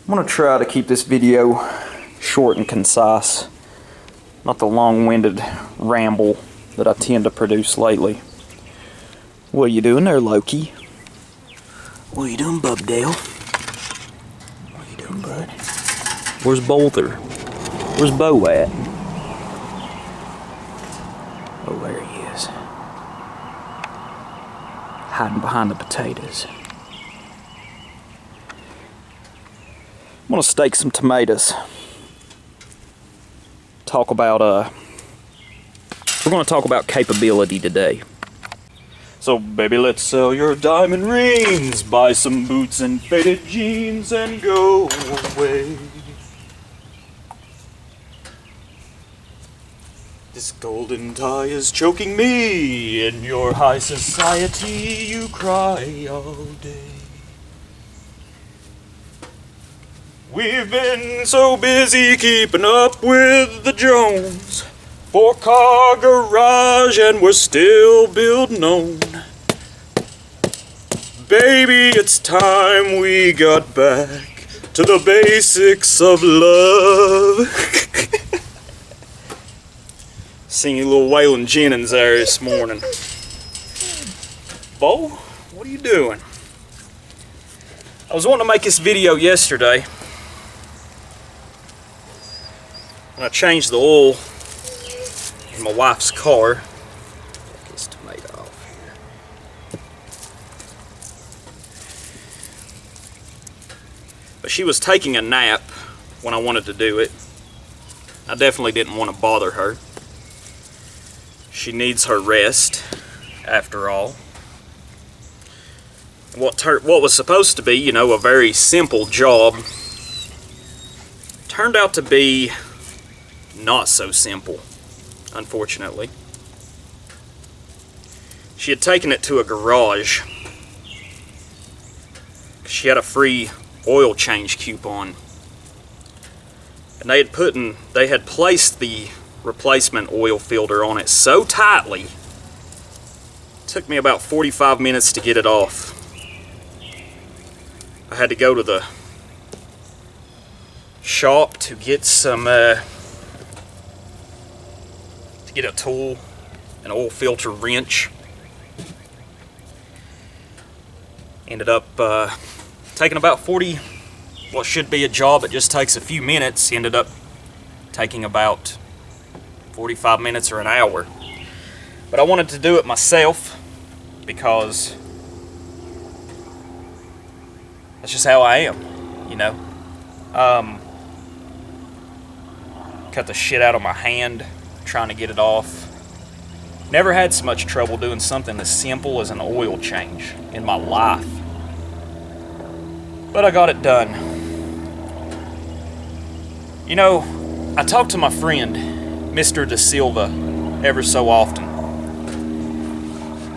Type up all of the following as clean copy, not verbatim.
I'm going to try to keep this video short and concise, not the long-winded ramble that I tend to produce lately. What are you doing there, Loki? What are you doing, Bubdale? What are you doing, bud? Where's Boulder? Where's Bo at? Oh, there he is. Hiding behind the potatoes. I'm gonna steak some tomatoes. We're gonna talk about capability today. So baby, let's sell your diamond rings, buy some boots and faded jeans and go away. This golden tie is choking me. In your high society you cry all day. We've been so busy keeping up with the Jones, 4-car garage and we're still building on. Baby, it's time we got back to the basics of love. Singing a little Waylon Jennings there this morning. Bo, what are you doing? I was wanting to make this video yesterday. When I changed the oil in my wife's car. Take this tomato off here. But she was taking a nap when I wanted to do it. I definitely didn't want to bother her. She needs her rest, after all. What was supposed to be, you know, a very simple job turned out to be not so simple, unfortunately. She had taken it to a garage. She had a free oil change coupon. And they had placed the replacement oil filter on it so tightly, it took me about 45 minutes to get it off. I had to go to the shop to get some to get a tool, an oil filter wrench. Ended up taking about what should be a job that just takes a few minutes, ended up taking about 45 minutes or an hour. But I wanted to do it myself because that's just how I am, you know. Cut the shit out of my hand trying to get it off. Never had so much trouble doing something as simple as an oil change in my life. But I got it done. You know, I talk to my friend, Mr. Da Silva, ever so often.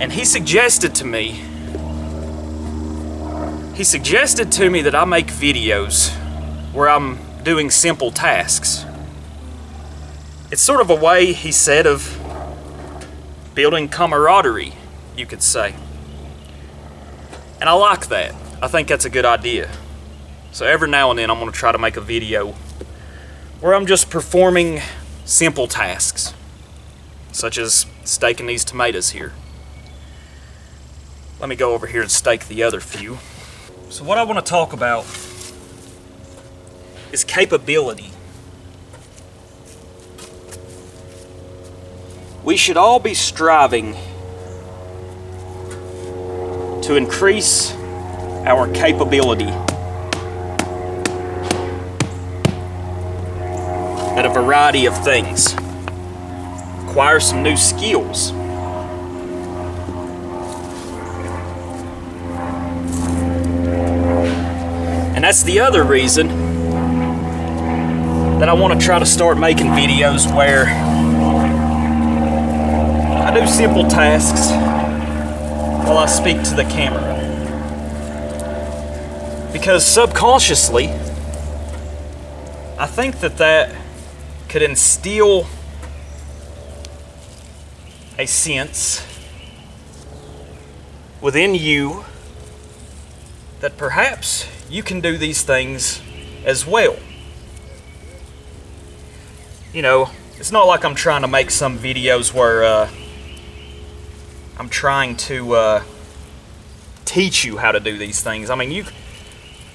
And he suggested to me that I make videos where I'm doing simple tasks. It's sort of a way, he said, of building camaraderie, you could say. And I like that. I think that's a good idea. So every now and then I'm going to try to make a video where I'm just performing simple tasks, such as staking these tomatoes here. Let me go over here and stake the other few. So what I want to talk about is capability. We should all be striving to increase our capability at a variety of things. Acquire some new skills. And that's the other reason that I want to try to start making videos where I do simple tasks while I speak to the camera. Because subconsciously, I think that could instill a sense within you that perhaps you can do these things as well. You know, it's not like I'm trying to make some videos where I'm trying to teach you how to do these things. I mean,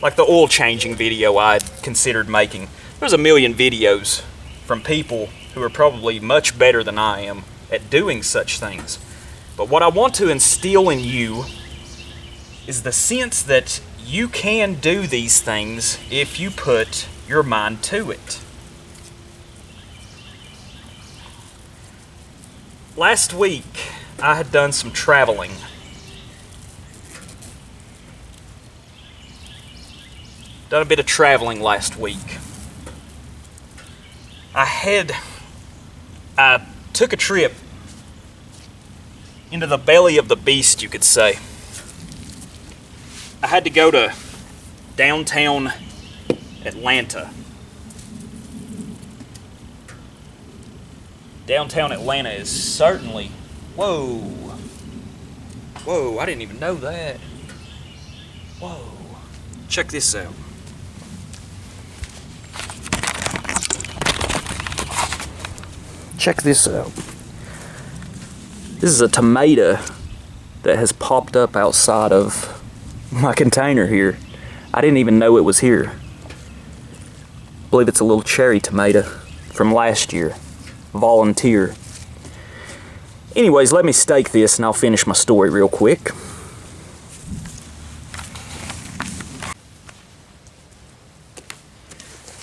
like the oil changing video I'd considered making. There's a million videos from people who are probably much better than I am at doing such things. But what I want to instill in you is the sense that you can do these things if you put your mind to it. Last week, I had done some traveling. Done a bit of traveling last week. I took a trip into the belly of the beast, you could say. I had to go to downtown Atlanta. Downtown Atlanta is certainly... Whoa. Whoa, I didn't even know that. Whoa. Check this out. Check this out. This is a tomato that has popped up outside of my container here. I didn't even know it was here. I believe it's a little cherry tomato from last year. Volunteer. Anyways, let me stake this and I'll finish my story real quick.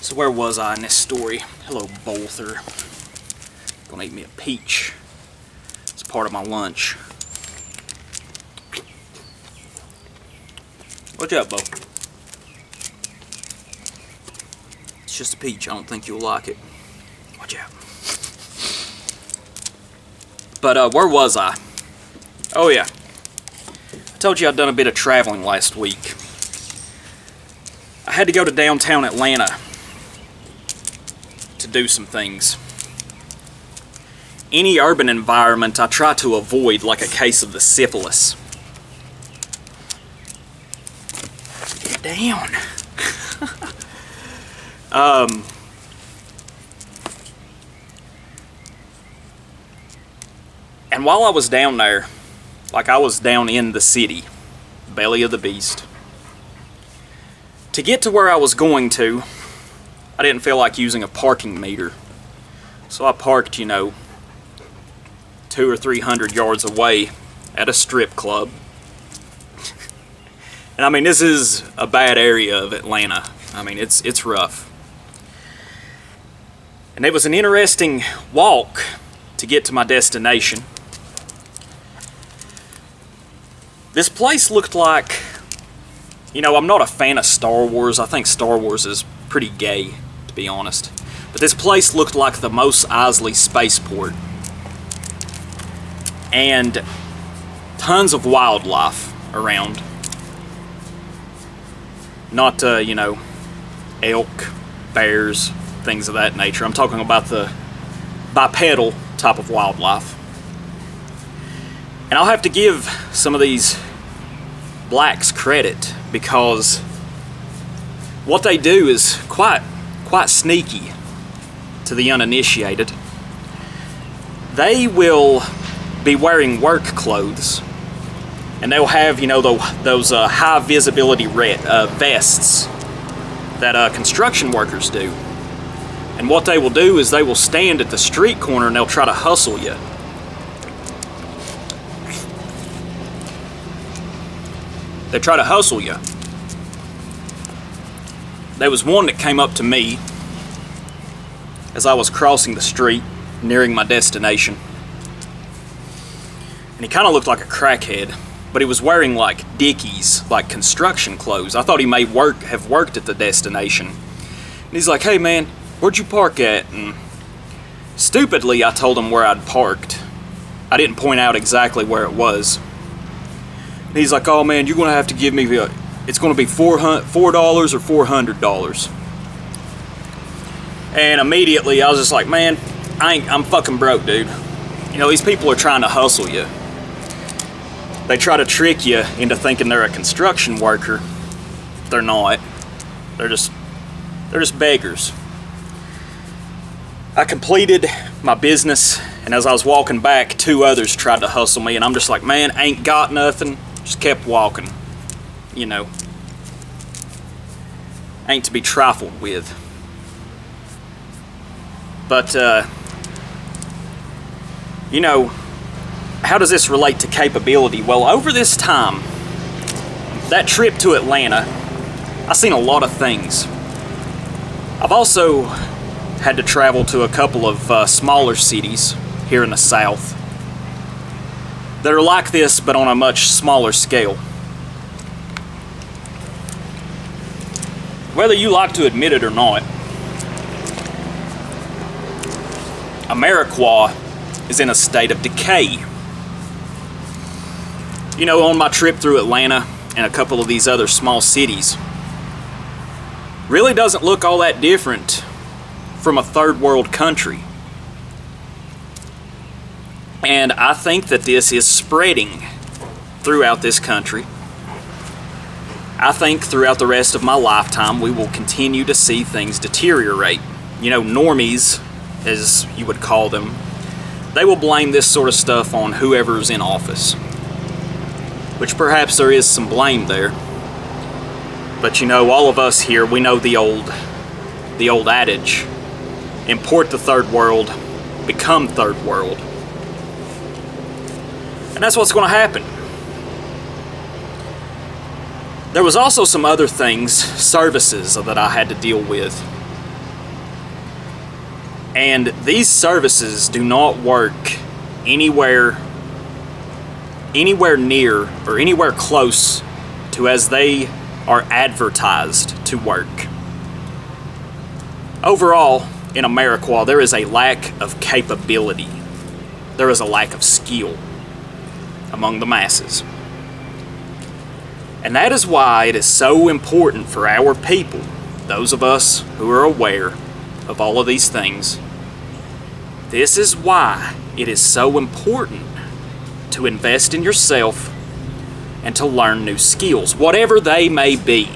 So where was I in this story? Hello, Bolther. Gonna eat me a peach. It's part of my lunch. What's up, Bo? It's just a peach. I don't think you'll like it. Watch out. But where was I? Oh yeah. I told you I'd done a bit of traveling last week. I had to go to downtown Atlanta to do some things. Any urban environment I try to avoid like a case of the syphilis. Get down. And while I was down there, like I was down in the city, belly of the beast, to get to where I was going to, I didn't feel like using a parking meter. So I parked, you know, 200 or 300 yards away at a strip club. And I mean, this is a bad area of Atlanta. I mean, it's rough. And it was an interesting walk to get to my destination. This place looked like, you know, I'm not a fan of Star Wars. I think Star Wars is pretty gay, to be honest. But this place looked like the Mos Eisley spaceport. And tons of wildlife around. Not, you know, elk, bears, things of that nature. I'm talking about the bipedal type of wildlife. And I'll have to give some of these blacks credit because what they do is quite sneaky to the uninitiated. They will be wearing work clothes and they'll have, you know, those high visibility vests that construction workers do. And what they will do is they will stand at the street corner and they'll try to hustle you. They try to hustle you. There was one that came up to me as I was crossing the street, nearing my destination. And he kind of looked like a crackhead, but he was wearing like Dickies, like construction clothes. I thought he may have worked at the destination. And he's like, "Hey man, where'd you park at?" And stupidly, I told him where I'd parked. I didn't point out exactly where it was. And he's like, "Oh man, you're gonna have to give me it's gonna be $4 or $400. And immediately I was just like, "Man, I'm fucking broke, dude." You know, these people are trying to hustle you. They try to trick you into thinking they're a construction worker. They're not. They're just They're just beggars. I completed my business, and as I was walking back, 2 others tried to hustle me, and I'm just like, man, ain't got nothing. Just kept walking. You know, ain't to be trifled with. But, you know, how does this relate to capability? Well, over this time, that trip to Atlanta, I've seen a lot of things. I've also had to travel to a couple of smaller cities here in the South that are like this, but on a much smaller scale. Whether you like to admit it or not, Ameriqua is in a state of decay. You know, on my trip through Atlanta and a couple of these other small cities, really doesn't look all that different from a third world country. And I think that this is spreading throughout this country. I think throughout the rest of my lifetime we will continue to see things deteriorate. You know, normies, as you would call them, they will blame this sort of stuff on whoever's in office, which perhaps there is some blame there. But you know, all of us here, we know the old adage, import the third world, become third world. And that's what's going to happen. There was also some other things, services, that I had to deal with. And these services do not work anywhere near or anywhere close to as they are advertised to work. Overall, in Ameriqua, there is a lack of capability. There is a lack of skill among the masses. And that is why it is so important for our people, those of us who are aware of all of these things. This is why it is so important to invest in yourself and to learn new skills, whatever they may be.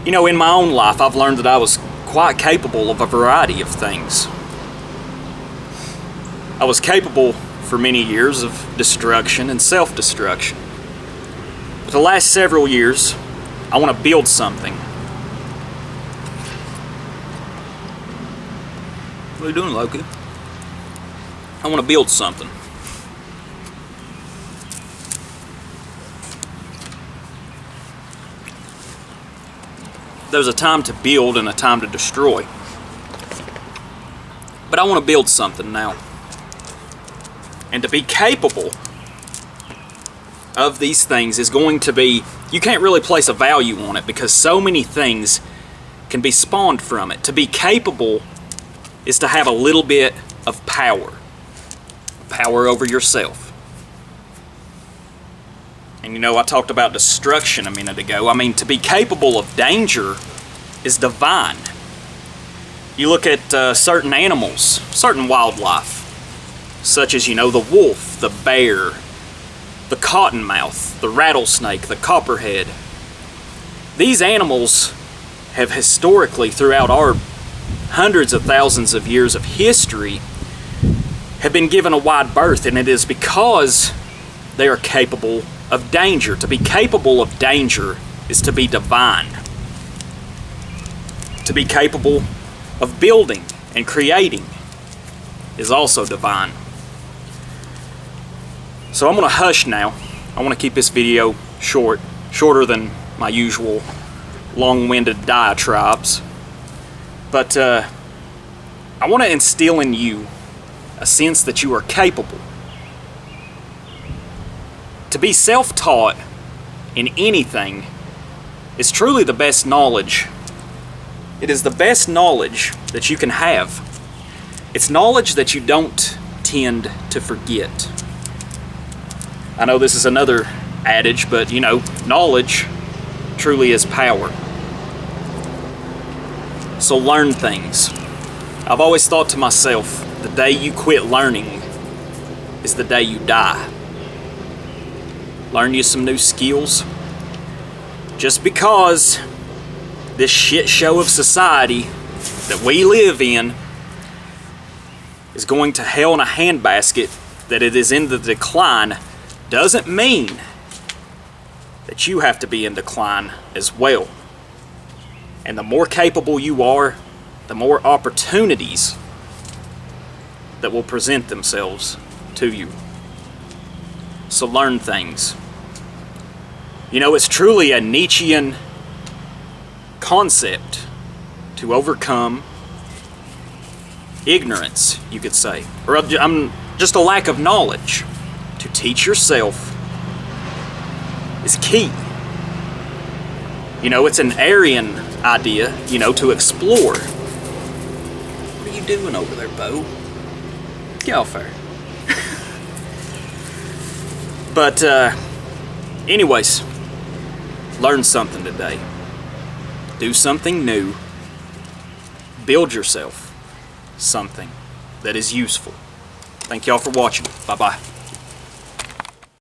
You know, in my own life, I've learned that I was quite capable of a variety of things. I was capable for many years of destruction and self-destruction. But the last several years, I want to build something. What are you doing, Loki? I want to build something. There's a time to build and a time to destroy. But I want to build something now. And to be capable of these things is going to be, you can't really place a value on it because so many things can be spawned from it. To be capable is to have a little bit of power over yourself. And you know, I talked about destruction a minute ago. I mean, to be capable of danger is divine. You look at certain animals, certain wildlife, such as, you know, the wolf, the bear, the cottonmouth, the rattlesnake, the copperhead. These animals have historically, throughout our hundreds of thousands of years of history, have been given a wide berth, and it is because they are capable of danger. To be capable of danger is to be divine. To be capable of building and creating is also divine. So I'm going to hush now. I want to keep this video shorter than my usual long-winded diatribes. But I want to instill in you a sense that you are capable. To be self-taught in anything is truly the best knowledge. It is the best knowledge that you can have. It's knowledge that you don't tend to forget. I know this is another adage, but you know, knowledge truly is power. So learn things. I've always thought to myself, the day you quit learning is the day you die. Learn you some new skills. Just because this shit show of society that we live in is going to hell in a handbasket, that it is in the decline, doesn't mean that you have to be in decline as well. And the more capable you are, the more opportunities that will present themselves to you. So learn things. You know, it's truly a Nietzschean concept to overcome ignorance, you could say, or just a lack of knowledge. To teach yourself is key. You know, it's an Aryan idea, you know, to explore. What are you doing over there, Bo? Get off there. But, anyways, learn something today. Do something new. Build yourself something that is useful. Thank y'all for watching. Bye-bye.